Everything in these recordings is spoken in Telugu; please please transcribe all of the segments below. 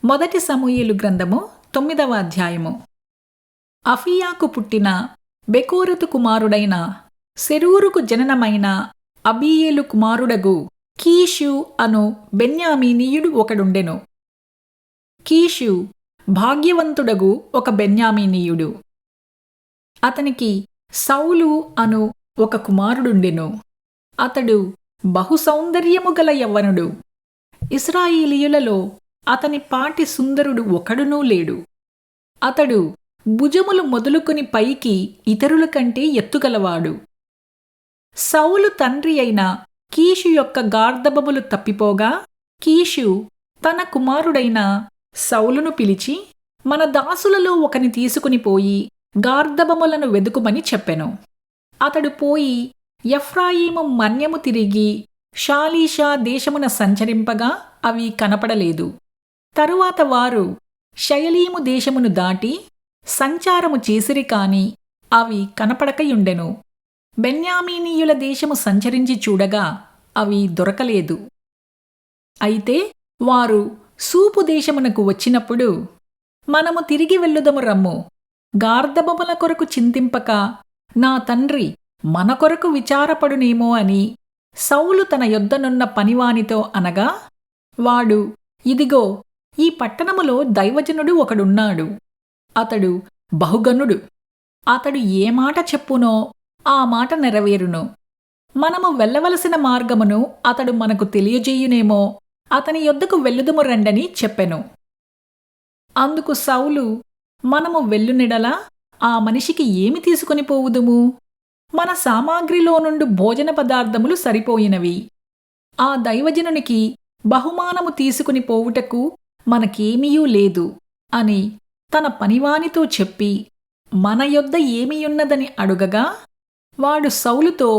మొదటి సమూయేలు గ్రంథము 9వ అధ్యాయము. అఫీయాకు పుట్టిన బెకోరతు కుమారుడైన సెరూరుకు జననమైన అబీయేలు కుమారుడగు కీషు అను బెన్యామీనీయుడు ఒకడుండెను. కీషు భాగ్యవంతుడగు ఒక బెన్యామీనీయుడు. అతనికి సౌలు అను ఒక కుమారుడుండెను. అతడు బహు సౌందర్యము గల యవ్వనుడు. ఇశ్రాయేలీయులలో అతని పాటి సుందరుడు ఒకడునూ లేడు. అతడు భుజములు మొదలుకొని పైకి ఇతరుల కంటే ఎత్తుగలవాడు. సౌలు తండ్రి అయిన కీషు యొక్క గార్ధబములు తప్పిపోగా కీషు తన కుమారుడైన సౌలును పిలిచి, మన దాసులలో ఒకని తీసుకుని పోయి గార్ధబములను వెదుకుమని చెప్పెను. అతడు పోయి ఎఫ్రాయిము మన్యము తిరిగి షాలీషా దేశమున సంచరింపగా అవి కనపడలేదు. తరువాత వారు షయలీము దేశమును దాటి సంచారము చేసిరి కాని అవి కనపడకయుండెను. బెన్యామీనీయుల దేశము సంచరించి చూడగా అవి దొరకలేదు. అయితే వారు సూపు దేశమునకు వచ్చినప్పుడు, మనము తిరిగి వెళ్ళుదము రమ్ము, గార్ధబముల కొరకు చింతింపక నా తండ్రి మన కొరకు విచారపడునేమో అని సౌలు తన యొద్దనున్న పనివానితో అనగా, వాడు, ఇదిగో ఈ పట్టణములో దైవజనుడు ఒకడున్నాడు. అతడు బహుగనుడు. అతడు ఏ మాట చెప్పునో ఆ మాట నెరవేరును. మనము వెళ్ళవలసిన మార్గమును అతడు మనకు తెలియజేయునేమో, అతని యొద్దకు వెళ్ళుదుము రండని చెప్పెను. అందుకు సౌలు, మనము వెళ్ళునిడలా ఆ మనిషికి ఏమి తీసుకుని పోవుదుము? మన సామాగ్రిలో నుండి భోజన పదార్థములు సరిపోయినవి. ఆ దైవజనునికి బహుమానము తీసుకుని పోవుటకు మనకేమీయూ లేదు అని తన పనివానితో చెప్పి మన యొద్ద ఏమియున్నదని అడుగగా, వాడు సౌలుతో,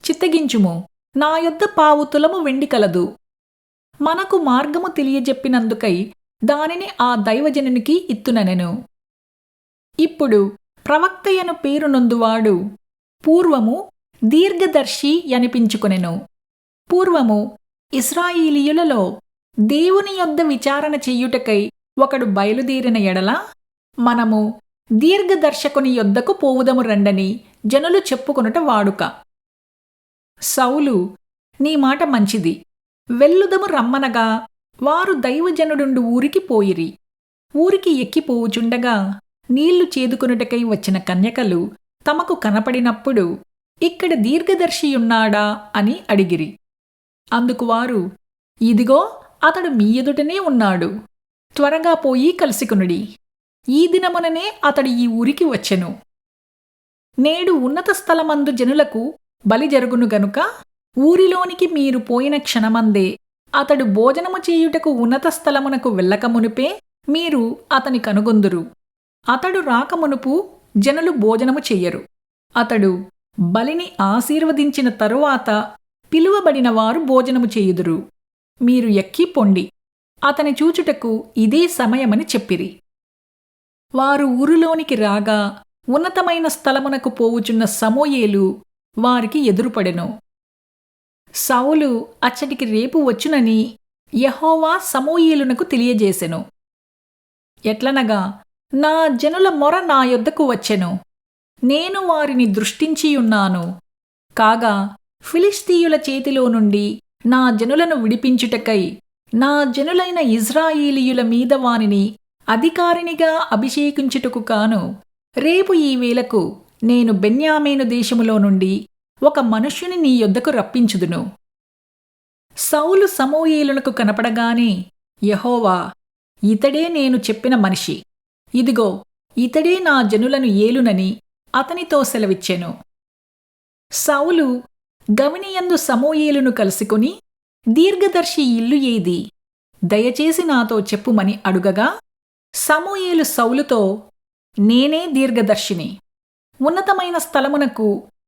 చిత్తగించుము, నా యొద్ద 1/2 తులము వెండి కలదు. మనకు మార్గము తెలియజెప్పినందుకై దానిని ఆ దైవజనునికి ఇత్తుననెను. ఇప్పుడు ప్రవక్తయను పేరునొందువాడు పూర్వము దీర్ఘదర్శి అనిపించుకొనెను. పూర్వము ఇశ్రాయేలీయులలో దేవుని యొద్ద విచారణ చెయ్యుటకై ఒకడు బయలుదేరిన ఎడల, మనము దీర్ఘదర్శకుని యొద్దకు పోవుదము రండని జనులు చెప్పుకొనుట వాడుక. సౌలు, నీ మాట మంచిది, వెళ్ళుదము రమ్మనగా వారు దైవజనుడుండు ఊరికి పోయిరి. ఊరికి ఎక్కిపోవుచుండగా నీళ్లు చేదుకొనుటకై వచ్చిన కన్యకలు తమకు కనపడినప్పుడు, ఇక్కడ దీర్ఘదర్శియున్నాడా అని అడిగిరి. అందుకు వారు, ఇదిగో అతడు మీ ఎదుటనే ఉన్నాడు, త్వరగా పోయి కలుసుకునుడి. ఈ దినముననే అతడు ఈ ఊరికి వచ్చెను. నేడు ఉన్నత స్థలమందు జనులకు బలి జరుగును గనుక ఊరిలోనికి మీరు పోయిన క్షణమందే అతడు భోజనము చేయుటకు ఉన్నత స్థలమునకు వెళ్ళకమునుపే మీరు అతని కనుగొందురు. అతడు రాకమునుపు జనులు భోజనము చెయ్యరు. అతడు బలిని ఆశీర్వదించిన తరువాత పిలువబడిన వారు భోజనము చేయుదురు. మీరు ఎక్కి పొండి, అతని చూచుటకు ఇదే సమయమని చెప్పిరి. వారు ఊరిలోనికి రాగా ఉన్నతమైన స్థలమునకు పోవుచున్న సమూయేలు వారికి ఎదురుపడెను. సౌలు అచ్చటికి రేపు వచ్చునని యెహోవా సమూయేలునకు తెలియజేసెను. ఎట్లనగా, నా జనుల మొర నా యొద్దకు వచ్చెను, నేను వారిని దృష్టించియున్నాను. కాగా ఫిలిష్తీయుల చేతిలో నుండి నా జనులను విడిపించుటకై నా జనులైన ఇశ్రాయేలీయుల మీద వానిని అధికారినిగా అభిషేకించుటకు కాను రేపు ఈ వేళకు నేను బెన్యామీను దేశములో నుండి ఒక మనుష్యుని నీ యొద్దకు రప్పించుదును. సౌలు సమూయేలునకు కనపడగానే, యెహోవా, ఇతడే నేను చెప్పిన మనిషి, ఇదిగో ఇతడే నా జనులను ఏలునని అతనితో సెలవిచ్చెను. సౌలు గవినియందు సమూయేలును కలుసుకుని, దీర్ఘదర్శి ఇల్లు ఏది? దయచేసి నాతో చెప్పుమని అడుగగా, సమూయేలు సౌలుతో, నేనే దీర్ఘదర్శిని. ఉన్నతమైన స్థలమునకు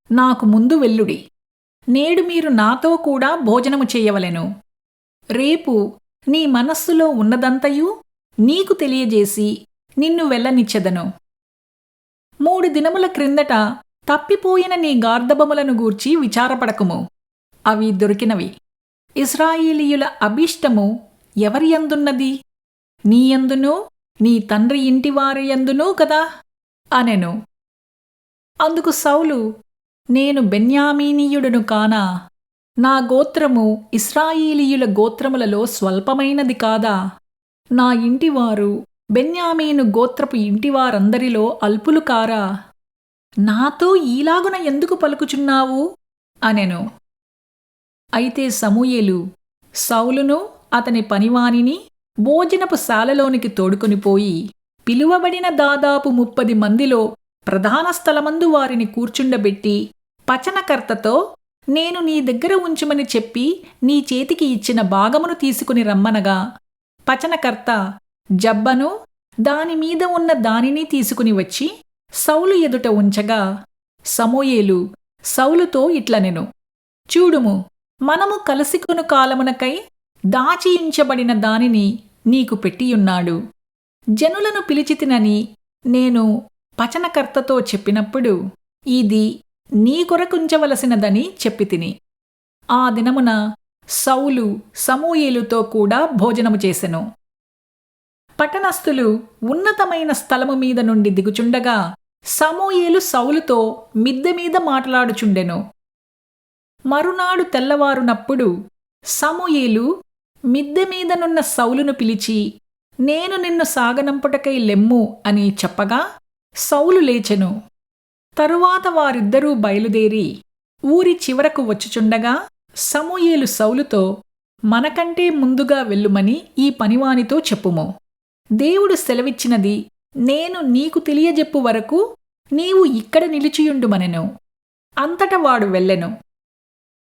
నాకు ముందు వెళ్ళుడి. నేడు మీరు నాతో కూడా భోజనము చేయవలెను. రేపు నీ మనస్సులో ఉన్నదంతయూ నీకు తెలియజేసి నిన్ను వెళ్ళనిచ్చెదను. 3 దినముల క్రిందట తప్పిపోయిన నీ గార్ధబములను గూర్చి విచారపడకుము, అవి దొరికినవి. ఇశ్రాయేలీయుల అభీష్టము ఎవరి యందున్నది? నీయందునూ నీ తండ్రి ఇంటివారి యందునూ కదా అనెను. అందుకు సౌలు, నేను బెన్యామీనీయుడను కానా? నా గోత్రము ఇశ్రాయేలీయుల గోత్రములలో స్వల్పమైనది కాదా? నా ఇంటివారు బెన్యామీను గోత్రపు ఇంటివారందరిలో అల్పులు కారా? నాతో ఈలాగున ఎందుకు పలుకుచున్నావు అనెను. అయితే సమూయేలు సౌలును అతని పనివానిని భోజనపు శాలలోనికి తోడుకొనిపోయి పిలువబడిన దాదాపు 30 మందిలో ప్రధాన స్థలమందు వారిని కూర్చుండబెట్టి పచనకర్తతో, నేను నీ దగ్గర ఉంచుమని చెప్పి నీ చేతికి ఇచ్చిన భాగమును తీసుకుని రమ్మనగా, పచనకర్త జబ్బను దానిమీద ఉన్న దానిని తీసుకుని వచ్చి సౌలు ఎదుట ఉంచగా, సమూయేలు సౌలుతో ఇట్లనెను, చూడుము, మనము కలసికొను కాలమునకై దాచియుంచబడిన దానిని నీకు పెట్టియున్నాడు. జనులను పిలిచితినని నేను పచనకర్తతో చెప్పినప్పుడు ఇది నీ కొరకుంచవలసినదని చెప్పితిని. ఆ దినమున సౌలు సమూయేలుతో కూడా భోజనము చేసెను. పట్టణస్థులు ఉన్నతమైన స్థలము మీద నుండి దిగుచుండగా సమూయేలు సౌలుతో మిద్దె మీద మాట్లాడుచుండెను. మరునాడు తెల్లవారునప్పుడు సమూయేలు మిద్దె మీదనున్న సౌలును పిలిచి, నేను నిన్ను సాగనంపుటకై లెమ్ము అని చెప్పగా సౌలు లేచెను. తరువాత వారిద్దరూ బయలుదేరి ఊరి చివరకు వచ్చుచుండగా సమూయేలు సౌలుతో, మనకంటే ముందుగా వెళ్ళుమని ఈ పనివానితో చెప్పుము. దేవుడు సెలవిచ్చినది నేను నీకు తెలియజెప్పు వరకు నీవు ఇక్కడ నిలిచియుండుమనెను. అంతట వాడు వెళ్ళెను.